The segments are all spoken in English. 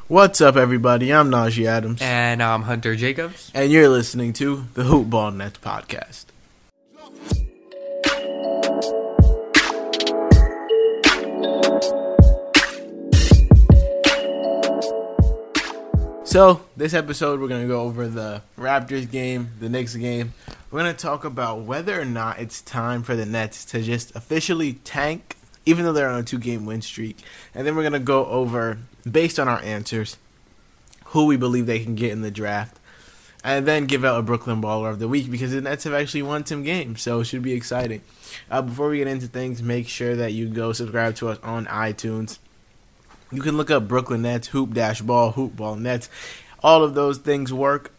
What's up, everybody? I'm Najee Adams. And I'm Hunter Jacobs. And you're listening to the Hoopball Nets podcast. So, this episode, we're going to go over the Raptors game, the Knicks game. We're going to talk about whether or not it's time for the Nets to just officially tank, even though they're on a 2-game win streak. And then we're going to go over, based on our answers, who we believe they can get in the draft. And then give out a Brooklyn Baller of the Week, because the Nets have actually won some games, so it should be exciting. Before we get into things, make sure that you go subscribe to us on iTunes. You can look up Brooklyn Nets, Hoop-Ball, Hoopball Nets. All of those things work.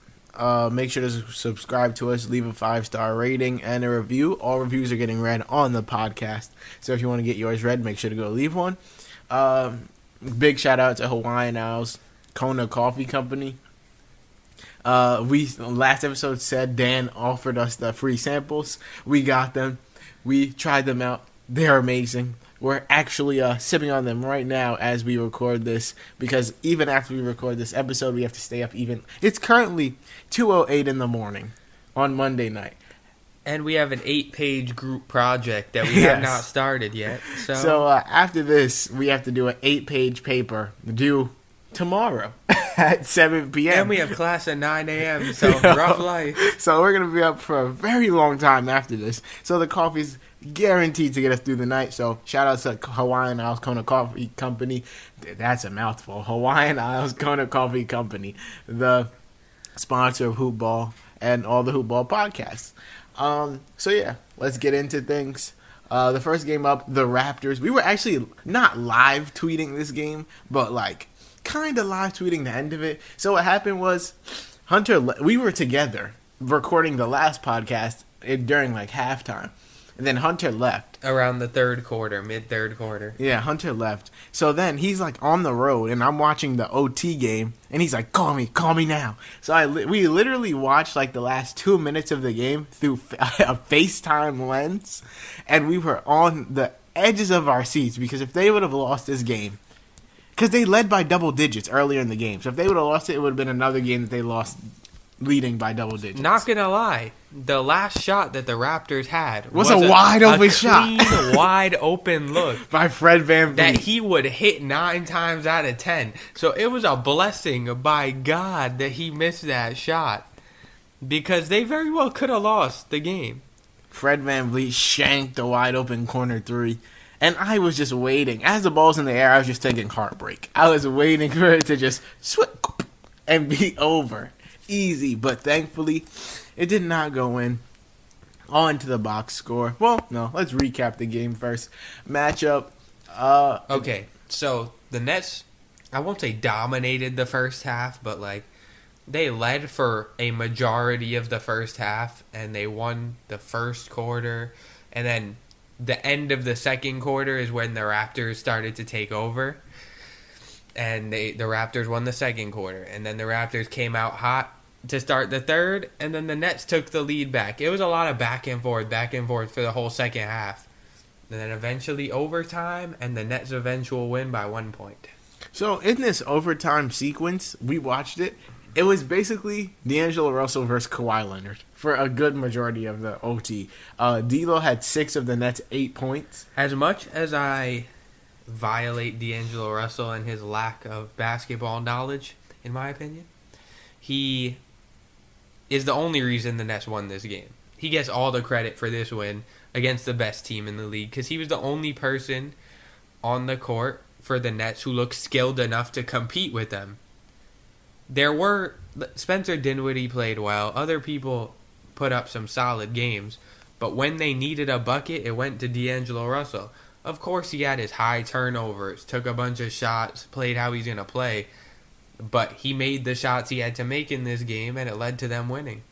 Make sure to subscribe to us, leave a 5-star rating and a review. All reviews are getting read on the podcast. So if you want to get yours read, make sure to go leave one. Big shout out to Hawaiian Isles Kona Coffee Company. We last episode said Dan offered us the free samples. We got them. We tried them out. They're amazing. We're actually sipping on them right now as we record this, because even after we record this episode, we have to stay up even. It's currently 2:08 in the morning on Monday night. And we have an 8-page group project that we have not started yet. So after this, we have to do an 8-page paper due tomorrow at 7 p.m. And we have class at 9 a.m., so rough life. So we're going to be up for a very long time after this. So the coffee's guaranteed to get us through the night. So shout out to Hawaiian Isles Kona Coffee Company. That's a mouthful. Hawaiian Isles Kona Coffee Company, the sponsor of Hoopball and all the Hoopball podcasts. So yeah, let's get into things. The first game up, the Raptors. We were actually not live tweeting this game, but kind of live tweeting the end of it. So what happened was, Hunter, we were together recording the last podcast during halftime. And then Hunter left. Around the third quarter, mid-third quarter. Yeah, Hunter left. So then he's on the road, and I'm watching the OT game, and he's like, call me now. So we literally watched the last 2 minutes of the game through a FaceTime lens, and we were on the edges of our seats, because if they would have lost this game, because they led by double digits earlier in the game, so if they would have lost it, it would have been another game that they lost leading by double digits. Not gonna lie, the last shot that the Raptors had was a wide open shot. Clean, wide open look by Fred VanVleet that he would hit 9 times out of 10. So it was a blessing by God that he missed that shot, because they very well could have lost the game. Fred VanVleet shanked a wide open corner 3. And I was just waiting. As the ball's in the air, I was just taking heartbreak. I was waiting for it to just switch and be over. Easy. But thankfully, it did not go in. On to the box score. Well, no. Let's recap the game first. Matchup. Okay. So, the Nets, I won't say dominated the first half, but, they led for a majority of the first half, and they won the first quarter. And then the end of the second quarter is when the Raptors started to take over, and the Raptors won the second quarter, and then the Raptors came out hot to start the third, and then the Nets took the lead back. It was a lot of back and forth for the whole second half, and then eventually overtime, and the Nets' eventual win by 1 point. So in this overtime sequence, we watched it. It was basically D'Angelo Russell versus Kawhi Leonard for a good majority of the OT. D'Lo had 6 of the Nets' 8 points. As much as I violate D'Angelo Russell and his lack of basketball knowledge, in my opinion, he is the only reason the Nets won this game. He gets all the credit for this win against the best team in the league, because he was the only person on the court for the Nets who looked skilled enough to compete with them. Spencer Dinwiddie played well. Other people put up some solid games. But when they needed a bucket, it went to D'Angelo Russell. Of course, he had his high turnovers, took a bunch of shots, played how he's going to play. But he made the shots he had to make in this game, and it led to them winning.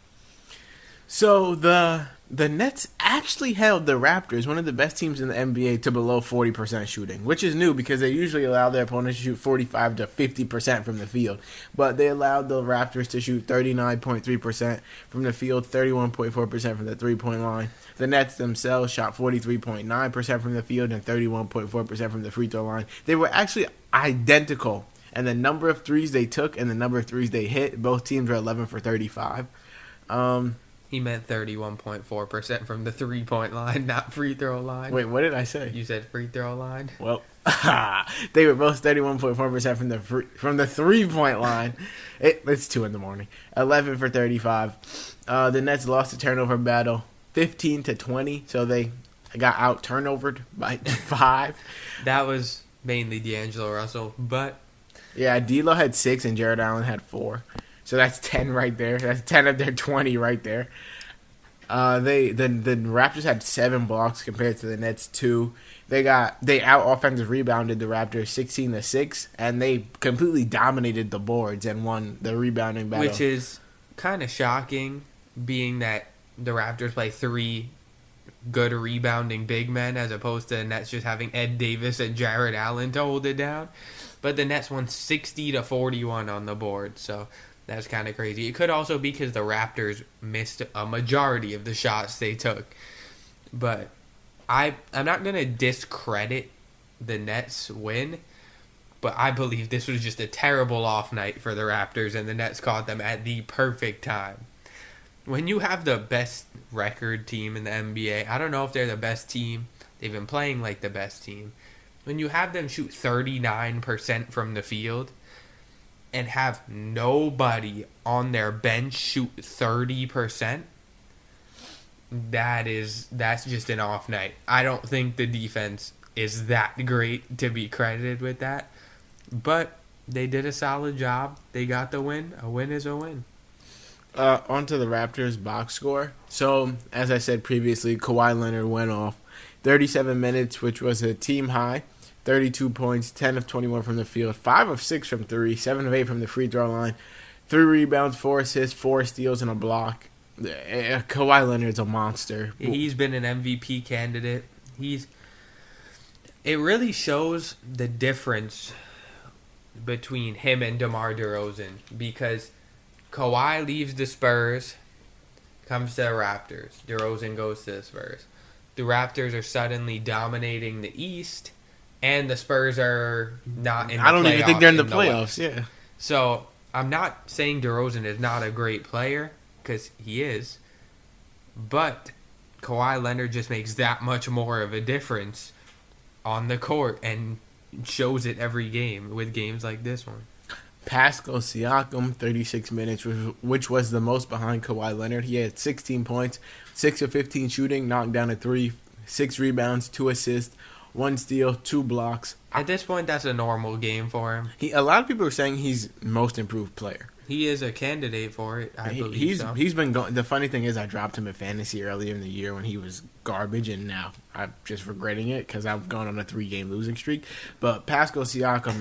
So the Nets actually held the Raptors, one of the best teams in the NBA, to below 40% shooting, which is new because they usually allow their opponents to shoot 45 to 50% from the field. But they allowed the Raptors to shoot 39.3% from the field, 31.4% from the three-point line. The Nets themselves shot 43.9% from the field and 31.4% from the free throw line. They were actually identical And the number of threes they took and the number of threes they hit, both teams were 11 for 35. He meant 31.4% from the 3-point line, not free throw line. Wait, what did I say? You said free throw line? Well, they were both 31.4% from the 3-point line. It's 2 a.m. 11 for 35. The Nets lost the turnover battle 15-20, so they got out turnovered by 5. That was mainly D'Angelo Russell, but yeah, D'Lo had 6 and Jared Allen had 4. So that's 10 right there. That's 10 of their 20 right there. The Raptors had 7 blocks compared to the Nets 2. They out offensive rebounded the Raptors 16-6, and they completely dominated the boards and won the rebounding battle. Which is kind of shocking, being that the Raptors play 3 good rebounding big men as opposed to the Nets just having Ed Davis and Jared Allen to hold it down. But the Nets won 60-41 on the board, so that's kind of crazy. It could also be because the Raptors missed a majority of the shots they took. But I'm not going to discredit the Nets win, but I believe this was just a terrible off night for the Raptors, and the Nets caught them at the perfect time. When you have the best record team in the NBA, I don't know if they're the best team. They've been playing like the best team. When you have them shoot 39% from the field and have nobody on their bench shoot 30%, that's just an off night. I don't think the defense is that great to be credited with that, but they did a solid job. They got the win. A win is a win. On to the Raptors box score. So, as I said previously, Kawhi Leonard went off 37 minutes, which was a team high. 32 points, 10 of 21 from the field, 5 of 6 from 3, 7 of 8 from the free throw line, 3 rebounds, 4 assists, 4 steals, and a block. Kawhi Leonard's a monster. He's been an MVP candidate. It really shows the difference between him and DeMar DeRozan, because Kawhi leaves the Spurs, comes to the Raptors. DeRozan goes to the Spurs. The Raptors are suddenly dominating the East, and the Spurs are not in the playoffs. I don't even think they're in the playoffs, West. yeah. So, I'm not saying DeRozan is not a great player, because he is, but Kawhi Leonard just makes that much more of a difference on the court and shows it every game with games like this one. Pascal Siakam, 36 minutes, which was the most behind Kawhi Leonard. He had 16 points, 6 of 15 shooting, knocked down a 3, 6 rebounds, 2 assists, 1 steal, 2 blocks. At this point, that's a normal game for him. A lot of people are saying he's most improved player. He is a candidate for it, I believe so. He's been going. The funny thing is, I dropped him in fantasy earlier in the year when he was garbage, and now I'm just regretting it because I've gone on a 3-game losing streak. But Pascal Siakam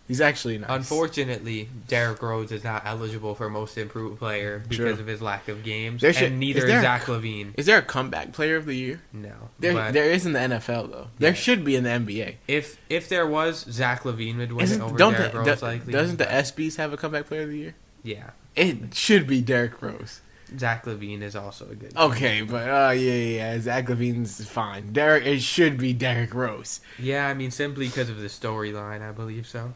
he's actually nice. Unfortunately, Derrick Rose is not eligible for most improved player because of his lack of games, and neither is Zach LaVine. Is there a comeback player of the year? No. There is in the NFL, though. There should be in the NBA. If there was, Zach LaVine would win it over Derrick Rose, likely. Doesn't the ESPYs have a comeback player of the year? Yeah. It should be Derrick Rose. Zach LaVine is also a good Okay, but yeah. Zach LaVine's fine. It should be Derrick Rose. Yeah, I mean, simply because of the storyline, I believe so.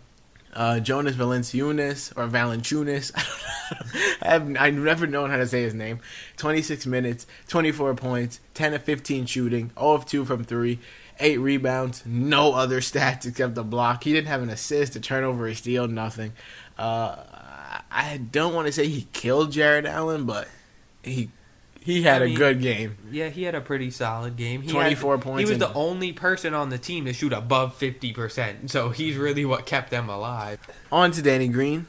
Jonas Valanciunas, or Valanciunas, I've never known how to say his name. 26 minutes, 24 points, 10 of 15 shooting, 0 of 2 from 3, 8 rebounds, no other stats except the block. He didn't have an assist, a turnover, a steal, nothing. I don't want to say he killed Jared Allen, but he had a good game. Yeah, he had a pretty solid game. 24 points. He was the only person on the team to shoot above 50%, so he's really what kept them alive. On to Danny Green.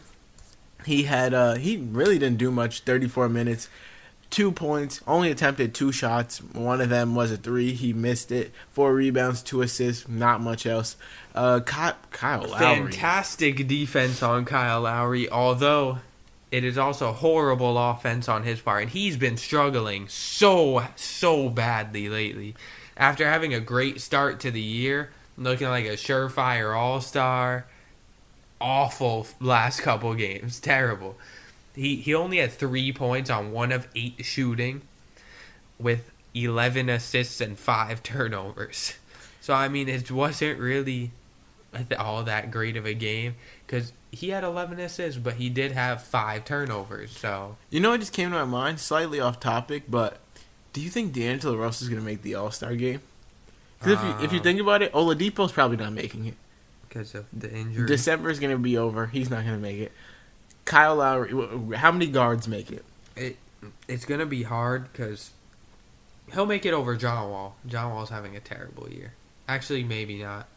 He really didn't do much. 34 minutes, 2 points, only attempted 2 shots. One of them was a 3. He missed it. 4 rebounds, 2 assists, not much else. Kyle Lowry. Fantastic defense on Kyle Lowry, although it is also horrible offense on his part, and he's been struggling so badly lately. After having a great start to the year, looking like a surefire all-star, awful last couple games, terrible. He only had 3 points on 1 of 8 shooting, with 11 assists and 5 turnovers. So I mean, it wasn't really all that great of a game because he had 11 assists, but he did have 5 turnovers. So You know what just came to my mind? Slightly off topic, but do you think D'Angelo Russell's going to make the All-Star game? Because if you think about it, Oladipo's probably not making it. because of the injury. December is going to be over. He's not going to make it. Kyle Lowry, how many guards make it? It's going to be hard because he'll make it over John Wall. John Wall's having a terrible year. Actually, maybe not.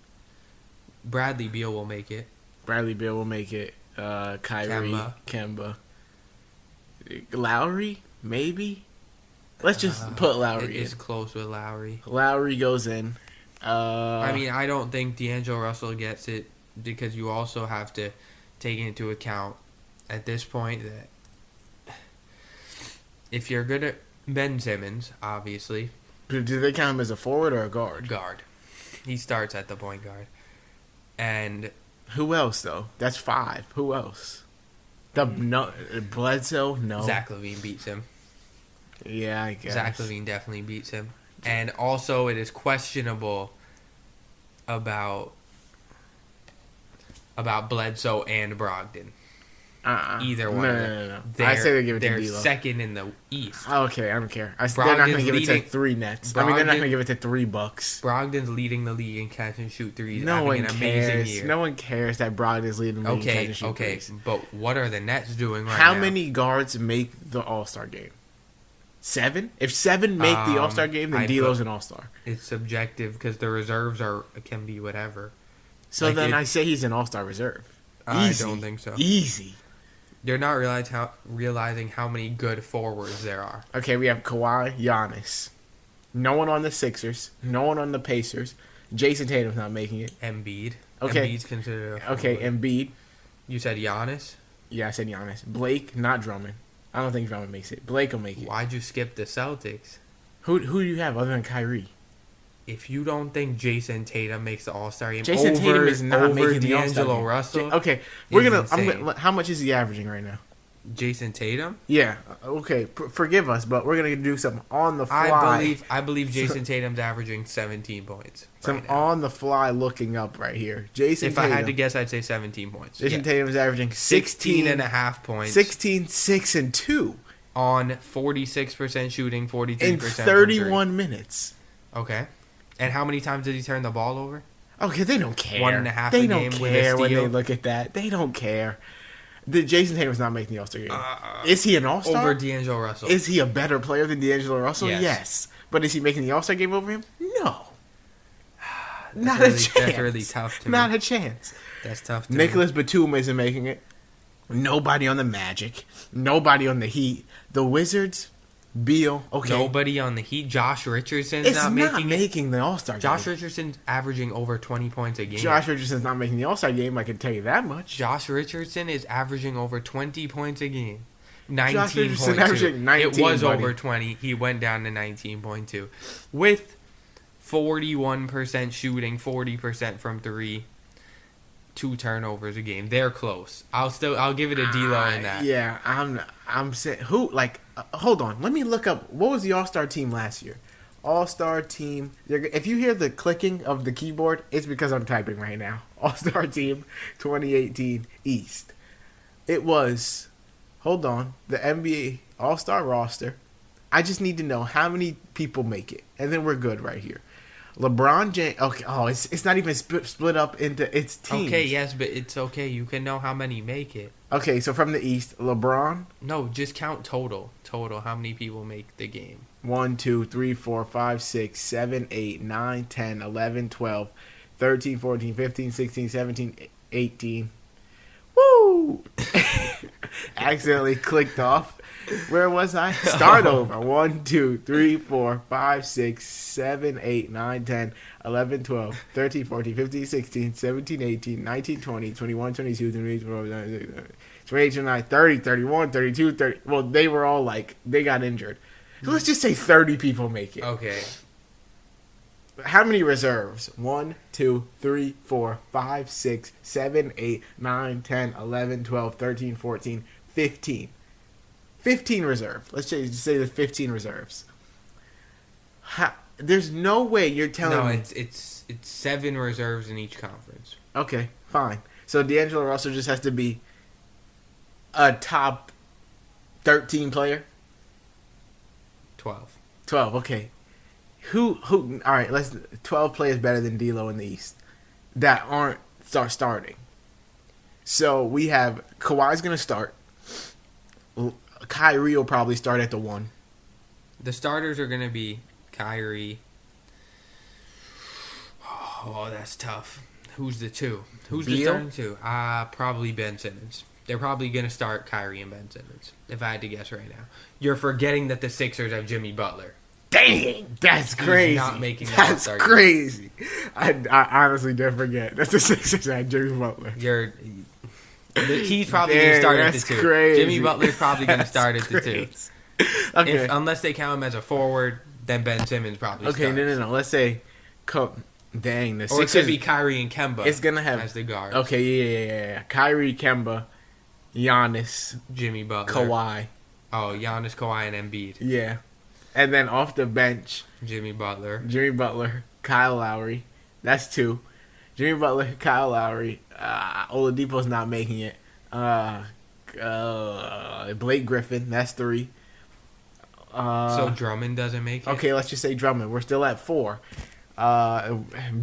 Bradley Beal will make it. Bradley Beal will make it. Kyrie, Kemba. Lowry, maybe? Let's just put Lowry It's in. close with Lowry. Lowry goes in. I mean, I don't think D'Angelo Russell gets it because you also have to take into account at this point that if you're good at Ben Simmons, obviously. Do they count him as a forward or a guard? Guard. He starts at the point guard. And Who else, though? That's 5. Who else? Bledsoe? No. Zach LaVine beats him. Yeah, I guess. Zach LaVine definitely beats him. And also, it is questionable about Bledsoe and Brogdon. Either one. No. I say they give it to They're D'Lo. second in the East. Okay, I don't care. They're not going to give it to 3 Nets. They're not going to give it to 3 Bucks. Brogdon's leading the league in catch and shoot threes. No having one an amazing cares. year. No one cares that Brogdon's leading the league in catch and shoot threes. But what are the Nets doing right How now? many guards make the All-Star game? 7? If 7 make the All-Star game, then D'Lo's an All-Star. It's subjective because the reserves can be whatever. So then I say he's an All-Star reserve. Easy. I don't think so. Easy. They're not realizing how many good forwards there are. Okay, we have Kawhi, Giannis. No one on the Sixers. No one on the Pacers. Jason Tatum's not making it. Embiid. Okay. Embiid's considered a Okay, forward. Embiid. You said Giannis? Yeah, I said Giannis. Blake, not Drummond. I don't think Drummond makes it. Blake will make it. Why'd you skip the Celtics? Who do you have other than Kyrie? If you don't think Jason Tatum makes the All-Star game Jason Tatum is not making the All-Star D'Angelo game. Russell, Okay, how much is he averaging right now? Jason Tatum? Yeah. Okay, forgive us, but we're gonna do some on the fly. I believe Jason Tatum's averaging 17 points. Some right now. on the fly looking up right here. Jason If Tatum. I had to guess, I'd say 17 points. Jason Tatum's averaging 16 and a half points. 16, 6, and 2 on 46% shooting, 43% in from 31 minutes. three. Okay. And how many times did he turn the ball over? Okay, they don't care. 1.5 They a don't game with a care when steal. they look at that. They don't care. Jason Tatum's not making the All-Star game. Is he an All-Star? Over D'Angelo Russell. Is he a better player than D'Angelo Russell? Yes. But is he making the All-Star game over him? No. Not really, a chance. That's really tough to Not me. a chance. That's tough to me. Nicholas Batum isn't making it. Nobody on the Magic. Nobody on the Heat. The Wizards. Beal. Okay. Nobody on the Heat. Josh Richardson's It's not making it. the All-Star game. Josh Richardson's averaging over 20 points a game. Josh Richardson's not making the All-Star game, I can tell you that much. Josh Richardson is averaging over 20 points a game. Josh Richardson 19.2. averaging 19, It was buddy. over 20. He went down to 19.2. With 41% shooting, 40% from 3, 2 turnovers a game. They're close. I'll give it a D-Lo in that. Yeah, I'm saying hold on. Let me look up what was the All-Star team last year. All-Star team. If you hear the clicking of the keyboard, it's because I'm typing right now. All-Star team 2018 East. It was hold on, the NBA All-Star roster. I just need to know how many people make it, and then we're good right here. LeBron James. Okay. Oh, it's not even split up into its teams. Okay, yes, but it's okay. You can know how many make it. Okay, so from the East, LeBron. No, just count total. Total, how many people make the game? 1, 2, 3, 4, 5, 6, 7, 8, 9, 10, 11, 12, 13, 14, 15, 16, 17, 18. Woo! Accidentally clicked off. Where was I? Start over. 1, 2, 3, 4, 5, 6, 7, 8, 9, 10, 11, 12, 13, 14, 15, 16, 17, 18, 19, 20, 21, 22, 23, 24, 28, 29, 30, 31, 32, 30. Well, they were all they got injured. So let's just say 30 people make it. Okay. How many reserves? 1, 2, 3, 4, 5, 6, 7, 8, 9, 10, 11, 12, 13, 14, 15. 15 reserves. Let's just say the 15 reserves. There's no way you're telling me. No, it's 7 reserves in each conference. Okay, fine. So D'Angelo Russell just has to be a top 13 player? 12. 12, okay. Who all right, let's 12 players better than D'Lo in the East that aren't starting. So we have Kawhi's going to start. Kyrie will probably start at the 1. The starters are going to be Kyrie. Oh, that's tough. Who's the 2? Who's the Beal? starting 2? Probably Ben Simmons. They're probably going to start Kyrie and Ben Simmons, if I had to guess right now. You're forgetting that the Sixers have Jimmy Butler. Dang, that's crazy. He's not making the That's All-Star crazy. I honestly did forget. That's the Sixers had Jimmy Butler. He's probably going to start at the 2. Crazy. Jimmy Butler's probably going to start at the 2. Okay. Unless they count him as a forward, then Ben Simmons probably starts. No. Let's say, dang, the Or Sixers. it could be Kyrie and Kemba. It's gonna have as the guards. Okay, yeah. Kyrie, Kemba, Giannis, Jimmy Butler, Kawhi. Oh, Giannis, Kawhi, and Embiid. Yeah, and then off the bench, Jimmy Butler, Kyle Lowry. That's 2. Jimmy Butler, Kyle Lowry. Oladipo's not making it. Blake Griffin. That's 3. So Drummond doesn't make it? Okay, let's just say Drummond. We're still at 4.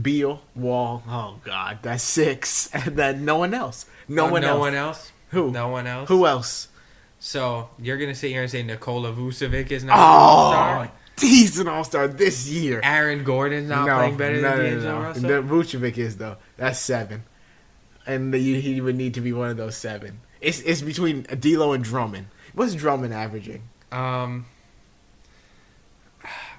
Beal, Wall. Oh God, that's 6. And then no one else. No one else. Who? No one else. Who else? So you're gonna sit here and say Nikola Vucevic is not an all-star? He's an all-star this year. Aaron Gordon's not playing better than D'Angelo Russell? The Vucevic is though. That's 7, and he would need to be one of those 7. It's between D'Lo and Drummond. What's Drummond averaging?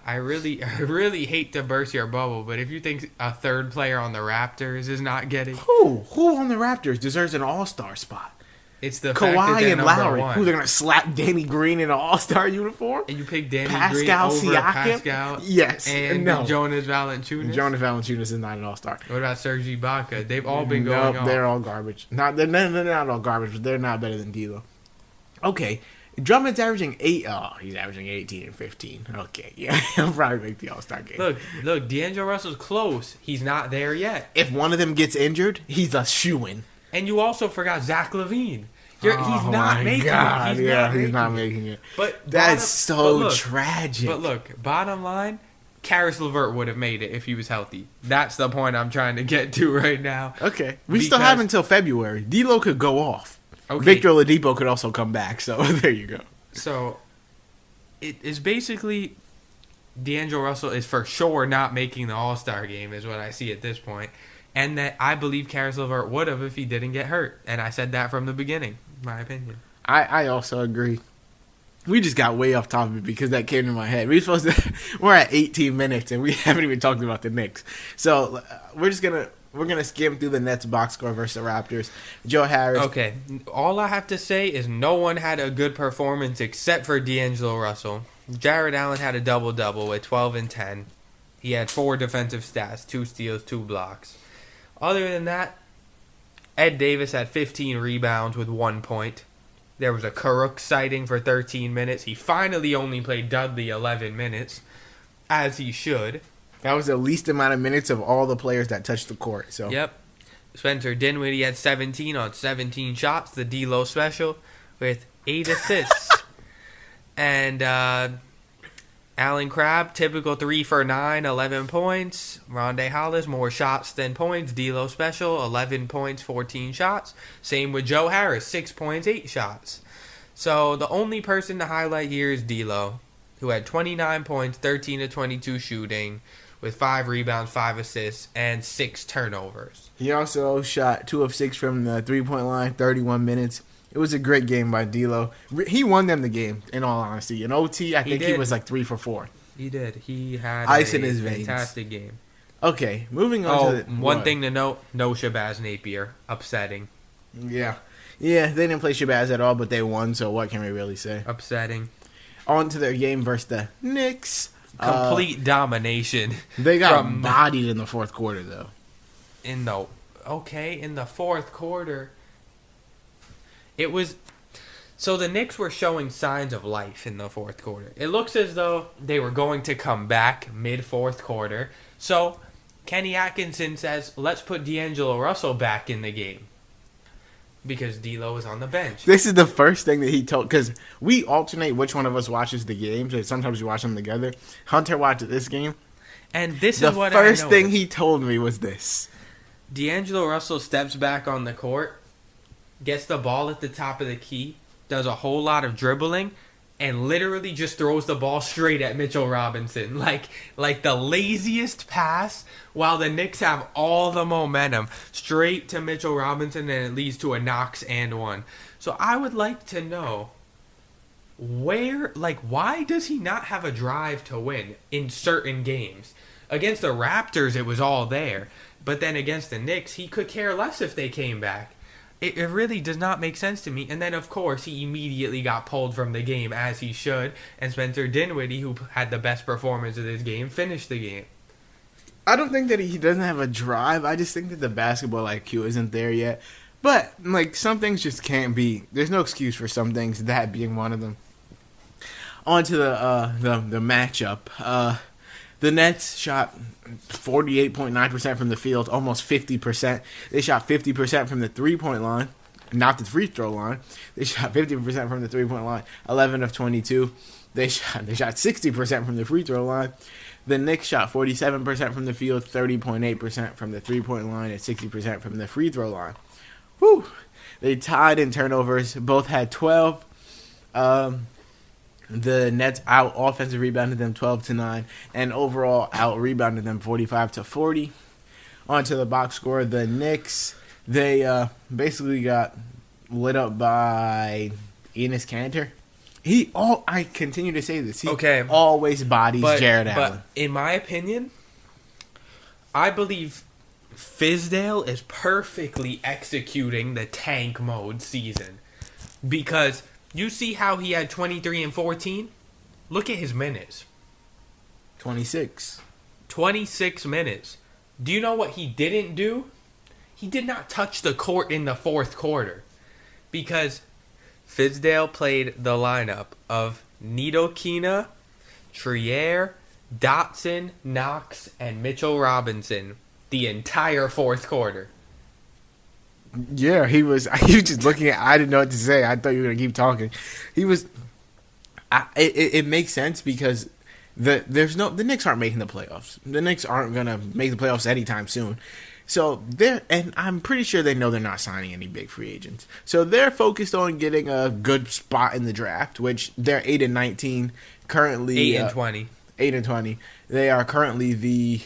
I really hate to burst your bubble, but if you think a third player on the Raptors is not getting Who on the Raptors deserves an all-star spot? It's the fact that Kawhi they're and number Lowry. 1. Who, they're gonna slap Danny Green in an all-star uniform? And you pick Danny Pascal Green over Siakam? Pascal? Yes. And No. Jonas Valanciunas? Jonas Valanciunas is not an all-star. What about Serge Ibaka? They've all been going off. They're all garbage. They're not all garbage, but they're not better than D'Lo. Okay. Drummond's averaging 8. Oh, he's averaging 18 and 15. Okay, yeah, he'll probably make the All-Star game. Look, D'Angelo Russell's close. He's not there yet. If one of them gets injured, he's a shoo-in. And you also forgot Zach LaVine. He's not making it. He's not making it. But that's tragic. But look, bottom line, Karis LeVert would have made it if he was healthy. That's the point I'm trying to get to right now. Okay, we still have until February. D'Lo could go off. Okay. Victor Oladipo could also come back, so there you go. So, it is basically D'Angelo Russell is for sure not making the All-Star game, is what I see at this point. And that I believe Karis LeVert would have if he didn't get hurt. And I said that from the beginning, my opinion. I also agree. We just got way off topic because that came to my head. We're at 18 minutes and we haven't even talked about the Knicks. So, we're gonna skim through the Nets box score versus the Raptors. Joe Harris. Okay, all I have to say is no one had a good performance except for D'Angelo Russell. Jared Allen had a double-double with 12 and 10. He had 4 defensive stats, 2 steals, 2 blocks. Other than that, Ed Davis had 15 rebounds with 1 point. There was a Karuk sighting for 13 minutes. He finally only played Dudley 11 minutes, as he should. That was the least amount of minutes of all the players that touched the court. So Yep. Spencer Dinwiddie had 17 on 17 shots, the D-Lo special, with 8 assists. And Alan Crabb, typical 3 for 9, 11 points. Rondae Hollis, more shots than points. D-Lo special, 11 points, 14 shots. Same with Joe Harris, 6 points, 8 shots. So the only person to highlight here is D-Lo, who had 29 points, 13 to 22 shooting, with 5 rebounds, 5 assists, and 6 turnovers. He also shot 2 of 6 from the 3-point line, 31 minutes. It was a great game by D'Lo. He won them the game, in all honesty. In OT, I think he was like 3 for 4. He did. He had ice in his veins. Fantastic game. Okay, moving on to one thing to note, no Shabazz Napier. Upsetting. Yeah, they didn't play Shabazz at all, but they won, so what can we really say? Upsetting. On to their game versus the Knicks. Complete domination. They got bodied in the fourth quarter, though. In the fourth quarter, it was. So the Knicks were showing signs of life in the fourth quarter. It looks as though they were going to come back mid-fourth quarter. So Kenny Atkinson says, let's put D'Angelo Russell back in the game. Because D'Lo is on the bench. This is the first thing that he told, because we alternate which one of us watches the games, and sometimes we watch them together. Hunter watched this game. And this is what the first I thing he told me was this. D'Angelo Russell steps back on the court, gets the ball at the top of the key, does a whole lot of dribbling, and literally just throws the ball straight at Mitchell Robinson. Like the laziest pass, while the Knicks have all the momentum, straight to Mitchell Robinson, and it leads to a Knox and one. So I would like to know, why does he not have a drive to win in certain games? Against the Raptors, it was all there. But then against the Knicks, he could care less if they came back. It really does not make sense to me. And then, of course, he immediately got pulled from the game, as he should. And Spencer Dinwiddie, who had the best performance of this game, finished the game. I don't think that he doesn't have a drive. I just think that the basketball IQ isn't there yet. But, some things just can't be. There's no excuse for some things, that being one of them. On to the matchup. The Nets shot 48.9% from the field, almost 50%. They shot 50% from the three-point line, not the free throw line. They shot 50% from the three-point line, 11 of 22. They shot 60% from the free throw line. The Knicks shot 47% from the field, 30.8% from the three-point line, and 60% from the free throw line. Whew. They tied in turnovers. Both had 12. The Nets out offensive rebounded them 12-9, and overall out rebounded them 45-40. On to the box score. The Knicks, they basically got lit up by Enes Kanter. I continue to say this. He always bodies Jared Allen. But in my opinion, I believe Fizdale is perfectly executing the tank mode season, because you see how he had 23 and 14? Look at his minutes. 26. 26 minutes. Do you know what he didn't do? He did not touch the court in the fourth quarter. Because Fizdale played the lineup of Ntilikina, Trier, Dotson, Knox, and Mitchell Robinson the entire fourth quarter. Yeah, he was just looking at. I didn't know what to say. I thought you were gonna keep talking. He was. It makes sense because the Knicks aren't making the playoffs. The Knicks aren't gonna make the playoffs anytime soon. So and I'm pretty sure they know they're not signing any big free agents. So they're focused on getting a good spot in the draft, which they're 8-19 currently. 8-20. 8-20. They are currently the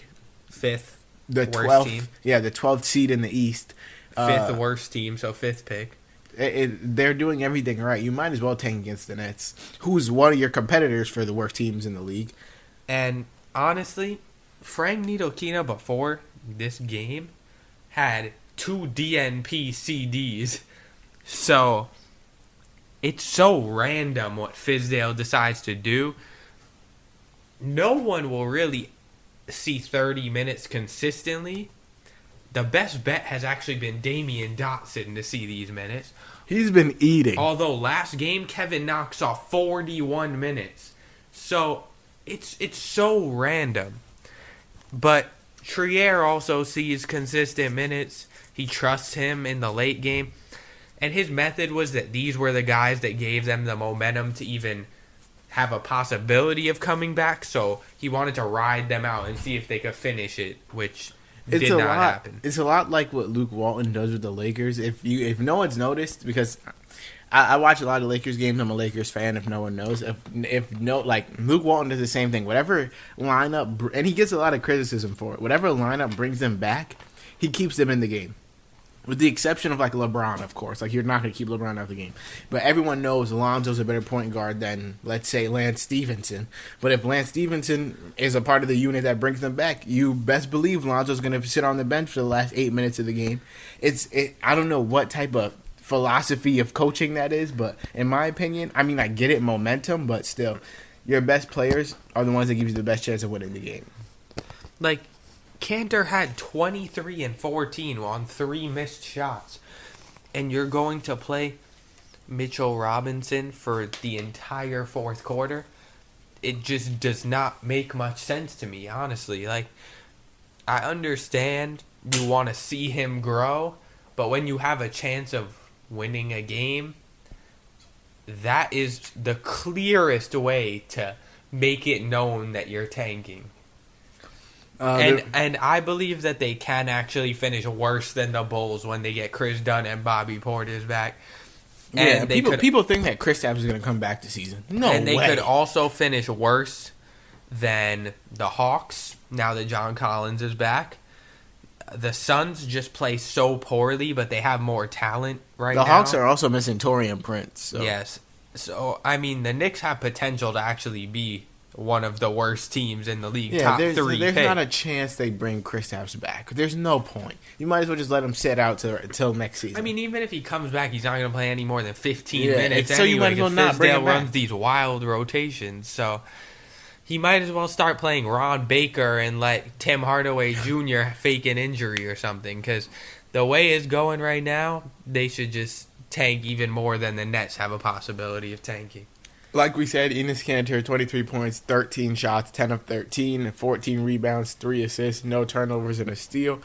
12th team. Yeah, the 12th seed in the East. Fifth worst team, so fifth pick. They're doing everything right. You might as well tank against the Nets, who's one of your competitors for the worst teams in the league. And honestly, Frank Ntilikina before this game had 2 DNP CDs. So it's so random what Fizdale decides to do. No one will really see 30 minutes consistently. The best bet has actually been Damian Dotson to see these minutes. He's been eating. Although last game, Kevin Knox saw 41 minutes. So it's so random. But Trier also sees consistent minutes. He trusts him in the late game. And his method was that these were the guys that gave them the momentum to even have a possibility of coming back. So he wanted to ride them out and see if they could finish it, which did not happen. It's a lot like what Luke Walton does with the Lakers. If no one's noticed, because I watch a lot of Lakers games. I'm a Lakers fan. If no one knows, Luke Walton does the same thing. Whatever lineup, and he gets a lot of criticism for it. Whatever lineup brings them back, he keeps them in the game. With the exception of LeBron, of course. You're not going to keep LeBron out of the game. But everyone knows Lonzo's a better point guard than, let's say, Lance Stevenson. But if Lance Stevenson is a part of the unit that brings them back, you best believe Lonzo's going to sit on the bench for the last 8 minutes of the game. I don't know what type of philosophy of coaching that is, but in my opinion, I get it, momentum, but still, your best players are the ones that give you the best chance of winning the game. Kanter had 23 and 14 on 3 missed shots. And you're going to play Mitchell Robinson for the entire fourth quarter? It just does not make much sense to me, honestly. I understand you want to see him grow, but when you have a chance of winning a game, that is the clearest way to make it known that you're tanking. And I believe that they can actually finish worse than the Bulls when they get Chris Dunn and Bobby Portis back. And people think that Kristaps is going to come back this season. No way. And they could also finish worse than the Hawks now that John Collins is back. The Suns just play so poorly, but they have more talent now. The Hawks are also missing Taurean Prince. So. Yes. So, I mean, the Knicks have potential to actually be one of the worst teams in the league. Top three. There's not a chance they bring Kristaps back. There's no point. You might as well just let him sit out until next season. I mean, even if he comes back, he's not going to play any more than 15 minutes. So you might as well not bring him back. Runs these wild rotations, so he might as well start playing Ron Baker and let Tim Hardaway Jr. fake an injury or something. Because the way it's going right now, they should just tank even more than the Nets have a possibility of tanking. Like we said, Enes Kanter, 23 points, 13 shots, 10 of 13, 14 rebounds, 3 assists, no turnovers, and a steal.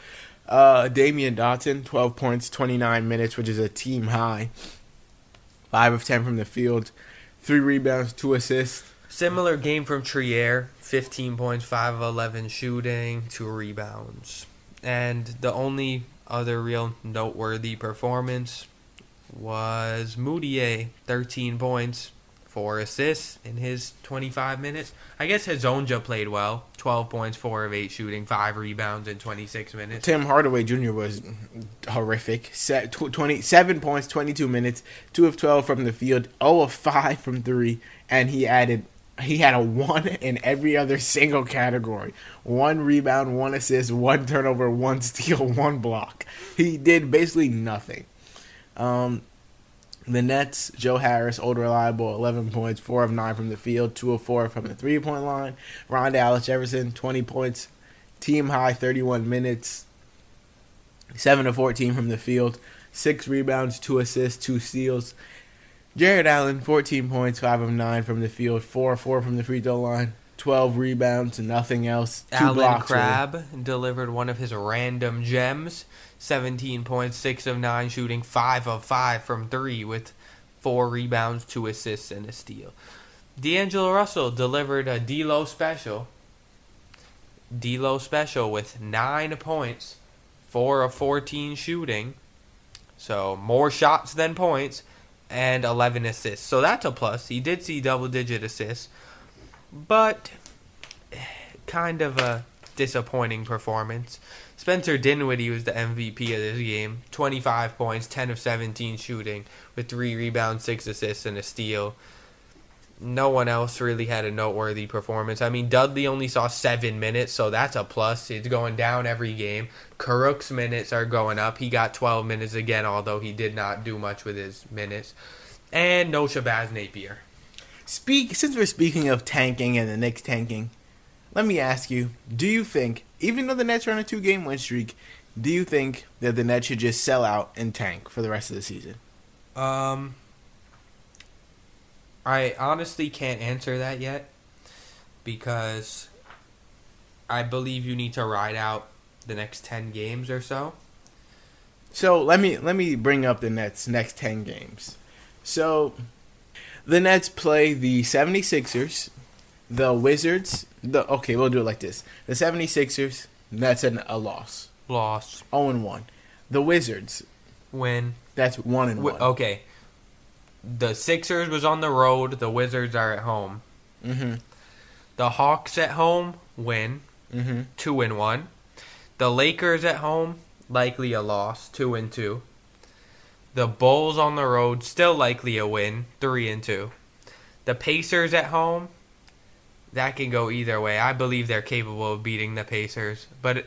Damian Dotson, 12 points, 29 minutes, which is a team high. 5 of 10 from the field, 3 rebounds, 2 assists. Similar game from Trier, 15 points, 5 of 11 shooting, 2 rebounds. And the only other real noteworthy performance was Moutier, 13 points. 4 assists in his 25 minutes. I guess Hezonja played well. 12 points, 4 of 8 shooting, 5 rebounds in 26 minutes. Tim Hardaway Jr. was horrific. 27 points, 22 minutes, 2 of 12 from the field, 0 of 5 from 3, and he had a 1 in every other single category. 1 rebound, 1 assist, 1 turnover, 1 steal, 1 block. He did basically nothing. The Nets, Joe Harris, old reliable, 11 points, 4 of 9 from the field, 2 of 4 from the three-point line. Rondae Jefferson, 20 points, team high, 31 minutes, 7 of 14 from the field, 6 rebounds, 2 assists, 2 steals. Jared Allen, 14 points, 5 of 9 from the field, 4 of 4 from the free throw line, 12 rebounds, and nothing else. 2 Alan blocks. Crabb delivered one of his random gems. 17 points, 6 of 9 shooting, 5 of 5 from 3 with 4 rebounds, 2 assists, and a steal. D'Angelo Russell delivered a D-Lo special. D-Lo special with 9 points, 4 of 14 shooting. So more shots than points, and 11 assists. So that's a plus. He did see double-digit assists, but kind of a disappointing performance. Spencer Dinwiddie was the MVP of this game. 25 points, 10 of 17 shooting, with 3 rebounds, 6 assists, and a steal. No one else really had a noteworthy performance. I mean, Dudley only saw 7 minutes, so that's a plus. It's going down every game. Karuk's minutes are going up. He got 12 minutes again, although he did not do much with his minutes. And no Shabazz Napier. Since we're speaking of tanking and the Knicks tanking, let me ask you, do you think, even though the Nets are on a 2-game win streak, do you think that the Nets should just sell out and tank for the rest of the season? I honestly can't answer that yet because I believe you need to ride out the next 10 games or so. So let me bring up the Nets' next 10 games. So the Nets play the 76ers, the Wizards. We'll do it like this. The 76ers, that's a loss. Loss. 0-1. The Wizards. Win. That's 1-1. Okay. The Sixers was on the road. The Wizards are at home. Mm-hmm. The Hawks at home, win. Mm-hmm. 2-1. The Lakers at home, likely a loss. 2-2. The Bulls on the road, still likely a win. 3-2. The Pacers at home, that can go either way. I believe they're capable of beating the Pacers, but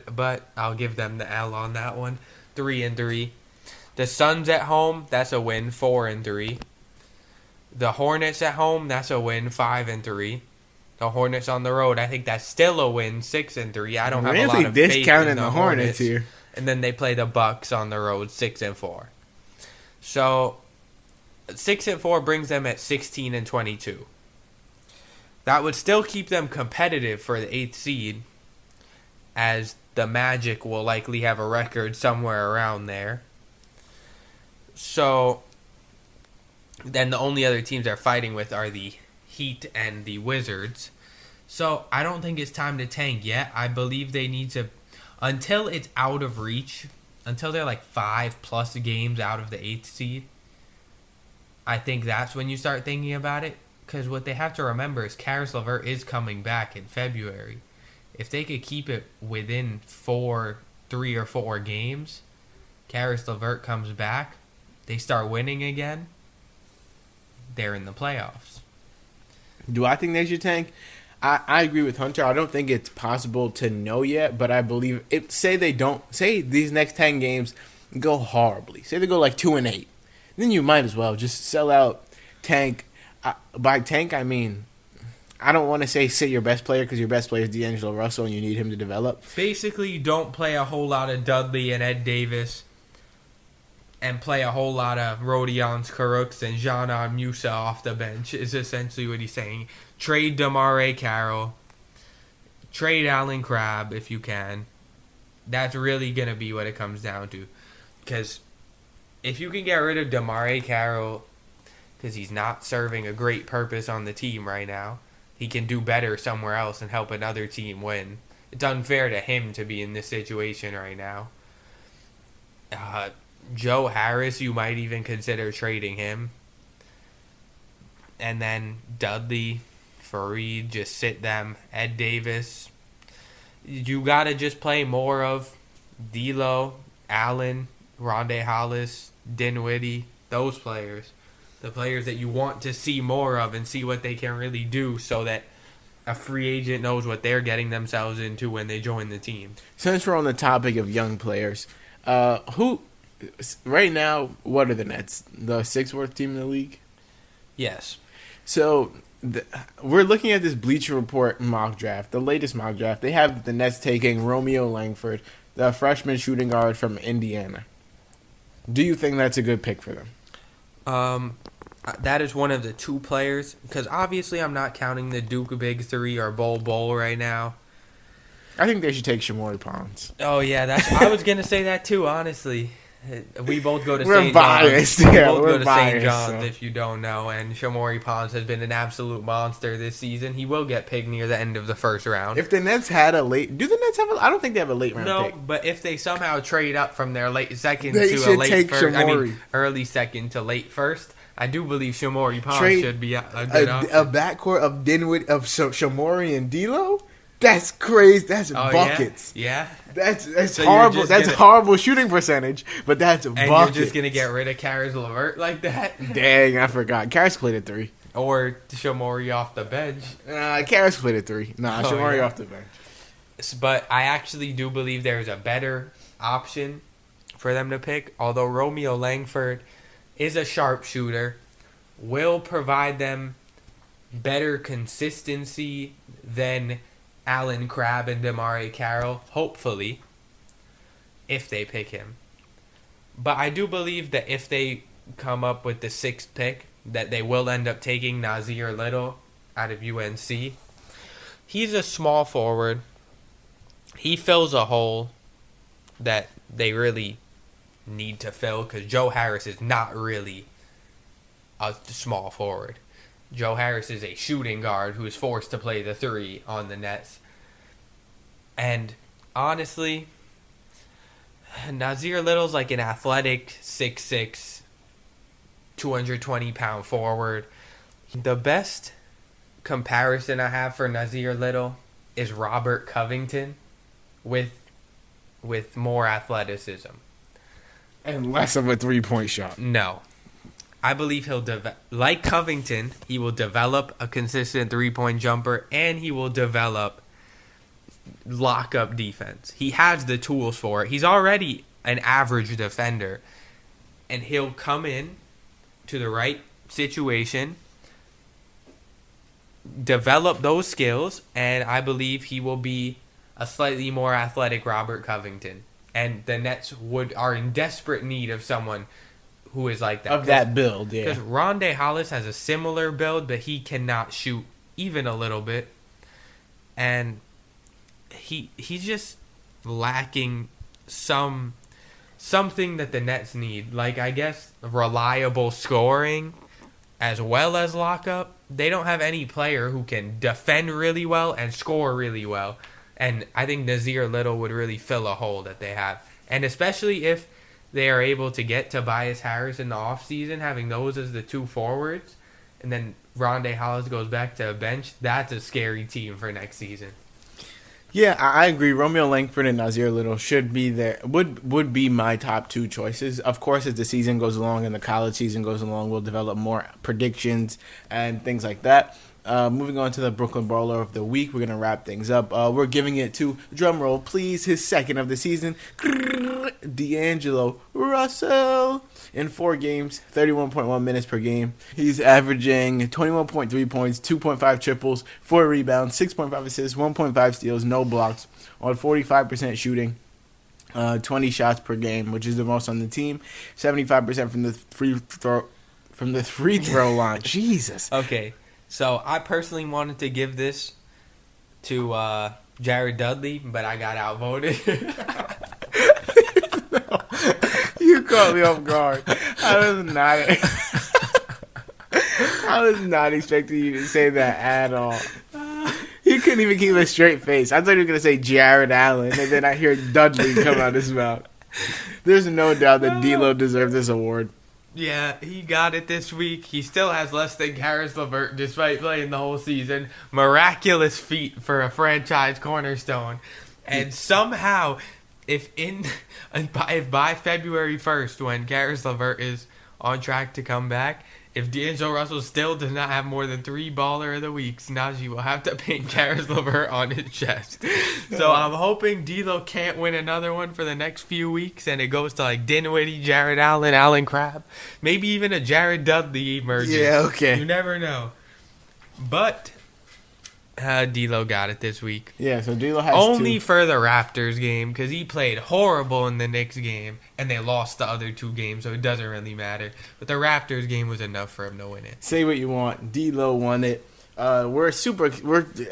I'll give them the L on that one. 3-3. The Suns at home, that's a win. 4-3. The Hornets at home, that's a win. 5-3. The Hornets on the road, I think that's still a win. 6-3. I don't have a lot of faith discounting in the Hornets here. And then they play the Bucks on the road, 6-4. So 6-4 brings them at 16-22. That would still keep them competitive for the 8th seed. as the Magic will likely have a record somewhere around there. So then the only other teams they're fighting with are the Heat and the Wizards. So I don't think it's time to tank yet. I believe they need to, until it's out of reach, until they're like 5+ games out of the 8th seed, I think that's when you start thinking about it. Because what they have to remember is Karis LeVert is coming back in February. If they could keep it within 3 or 4 games, Karis LeVert comes back, they start winning again, they're in the playoffs. Do I think they should tank? I agree with Hunter. I don't think it's possible to know yet, but I believe if say these next 10 games go horribly. Say they go like 2-8. Then you might as well just sell out, tank. By tank, I mean, I don't want to say sit your best player because your best player is D'Angelo Russell and you need him to develop. Basically, you don't play a whole lot of Dudley and Ed Davis and play a whole lot of Rodion Caruks and Jean Musa off the bench is essentially what he's saying. Trade DeMarais Carroll. Trade Allen Crabbe if you can. That's really going to be what it comes down to. Because if you can get rid of DeMarais Carroll, because he's not serving a great purpose on the team right now, he can do better somewhere else and help another team win. It's unfair to him to be in this situation right now. Joe Harris, you might even consider trading him. And then Dudley, Fareed, just sit them. Ed Davis. You got to just play more of D'Lo, Allen, Rondae Hollis, Dinwiddie, those players. The players that you want to see more of and see what they can really do so that a free agent knows what they're getting themselves into when they join the team. Since we're on the topic of young players, right now, what are the Nets? The 6th worst team in the league? Yes. So we're looking at this Bleacher Report mock draft, the latest mock draft. They have the Nets taking Romeo Langford, the freshman shooting guard from Indiana. Do you think that's a good pick for them? That is one of the 2 players, because obviously I'm not counting the Duke Big 3 or Bol right now. I think they should take Shamori Ponds. Oh yeah, I was gonna say that too. Honestly, we both go to we're St. biased. John's. Yeah, we both we're go to biased, St. John's so. if you don't know. And Shamori Ponds has been an absolute monster this season. He will get picked near the end of the first round. If the Nets had a late, do the Nets have I don't think they have a late round pick. No, but if they somehow trade up from their late second they to a should late take first, Shamori. Early second to late first, I do believe Shamori Ponds Trade should be a good option. A backcourt of Dinwiddie, of Shamori and D'Lo. That's crazy. That's buckets. Yeah. That's So horrible. That's horrible shooting percentage, but that's buckets. And you're just going to get rid of Karis LeVert like that? Dang, I forgot. Karis played at 3. Or Shamori off the bench. Karis played at 3. Nah, Shamori off the bench. But I actually do believe there's a better option for them to pick. Although Romeo Langford is a sharpshooter, will provide them better consistency than Allen Crabbe and DeMarais Carroll, hopefully, if they pick him. But I do believe that if they come up with the 6th pick, that they will end up taking Nazir Little out of UNC. He's a small forward. He fills a hole that they really need to fill because Joe Harris is not really a small forward. Joe Harris is a shooting guard who is forced to play the 3 on the Nets. And honestly, Nazir Little's like an athletic 6'6", 220-pound forward. The best comparison I have for Nazir Little is Robert Covington with more athleticism. And less of a 3-point shot. No. I believe he'll like Covington, he will develop a consistent 3-point jumper, and he will develop lock-up defense. He has the tools for it. He's already an average defender, and he'll come in to the right situation, develop those skills, and I believe he will be a slightly more athletic Robert Covington. And the Nets are in desperate need of someone who is like that. Of that build, yeah. Because Rondae Hollis has a similar build, but he cannot shoot even a little bit. And he's just lacking something that the Nets need. Like, I guess, reliable scoring as well as lockup. They don't have any player who can defend really well and score really well. And I think Nazir Little would really fill a hole that they have. And especially if they are able to get Tobias Harris in the offseason, having those as the two forwards, and then Rondae Hollis goes back to a bench, that's a scary team for next season. Yeah, I agree. Romeo Langford and Nazir Little should be there. Would be my top two choices. Of course, as the season goes along and the college season goes along, we'll develop more predictions and things like that. Moving on to the Brooklyn Brawler of the Week, we're going to wrap things up. We're giving it to, drumroll please, his second of the season, D'Angelo Russell. In 4 games, 31.1 minutes per game. He's averaging 21.3 points, 2.5 triples, 4 rebounds, 6.5 assists, 1.5 steals, no blocks, on 45% shooting. 20 shots per game, which is the most on the team. 75% from the free throw line. Jesus. Okay. So, I personally wanted to give this to Jared Dudley, but I got outvoted. No, you caught me off guard. I was not expecting you to say that at all. He couldn't even keep a straight face. I thought he was going to say Jared Allen, and then I hear Dudley come out of his mouth. There's no doubt that D'Lo deserved this award. Yeah, he got it this week. He still has less than Karis LeVert despite playing the whole season. Miraculous feat for a franchise cornerstone. And somehow, if by February 1st, when Karis LeVert is on track to come back, if D'Angelo Russell still does not have more than 3 Baller of the Weeks, Najee will have to paint Karis LeVert on his chest. So I'm hoping D'Lo can't win another one for the next few weeks, and it goes to like Dinwiddie, Jared Allen, Allen Crabbe, maybe even a Jared Dudley emerges. Yeah, okay. You never know. But D'Lo got it this week. Yeah, so D'Lo has only for the Raptors game, because he played horrible in the Knicks game, and they lost the other 2 games, so it doesn't really matter. But the Raptors game was enough for him to win it. Say what you want. D'Lo won it. We're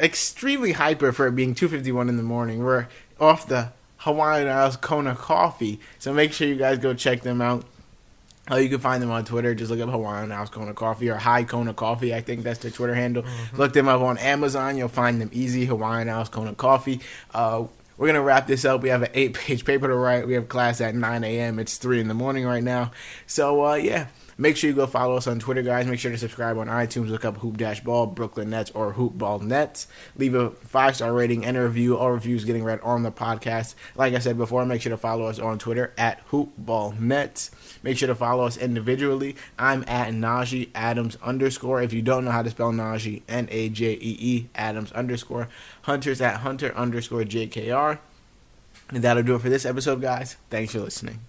extremely hyper for it being 2:51 in the morning. We're off the Hawaiian Isles Kona Coffee, so make sure you guys go check them out. You can find them on Twitter. Just look up Hawaiian House Kona Coffee or High Kona Coffee. I think that's their Twitter handle. Mm-hmm. Look them up on Amazon. You'll find them easy. Hawaiian House Kona Coffee. We're going to wrap this up. We have an 8-page paper to write. We have class at 9 a.m. It's 3 in the morning right now. So, yeah. Make sure you go follow us on Twitter, guys. Make sure to subscribe on iTunes. Look up Hoop-Ball, Brooklyn Nets, or Hoop Ball Nets. Leave a 5-star rating and a review. All reviews getting read on the podcast. Like I said before, make sure to follow us on Twitter at Hoop Ball Nets. Make sure to follow us individually. I'm at Najee Adams _. If you don't know how to spell Najee, Najee Adams _. Hunter's at Hunter _JKR. And that'll do it for this episode, guys. Thanks for listening.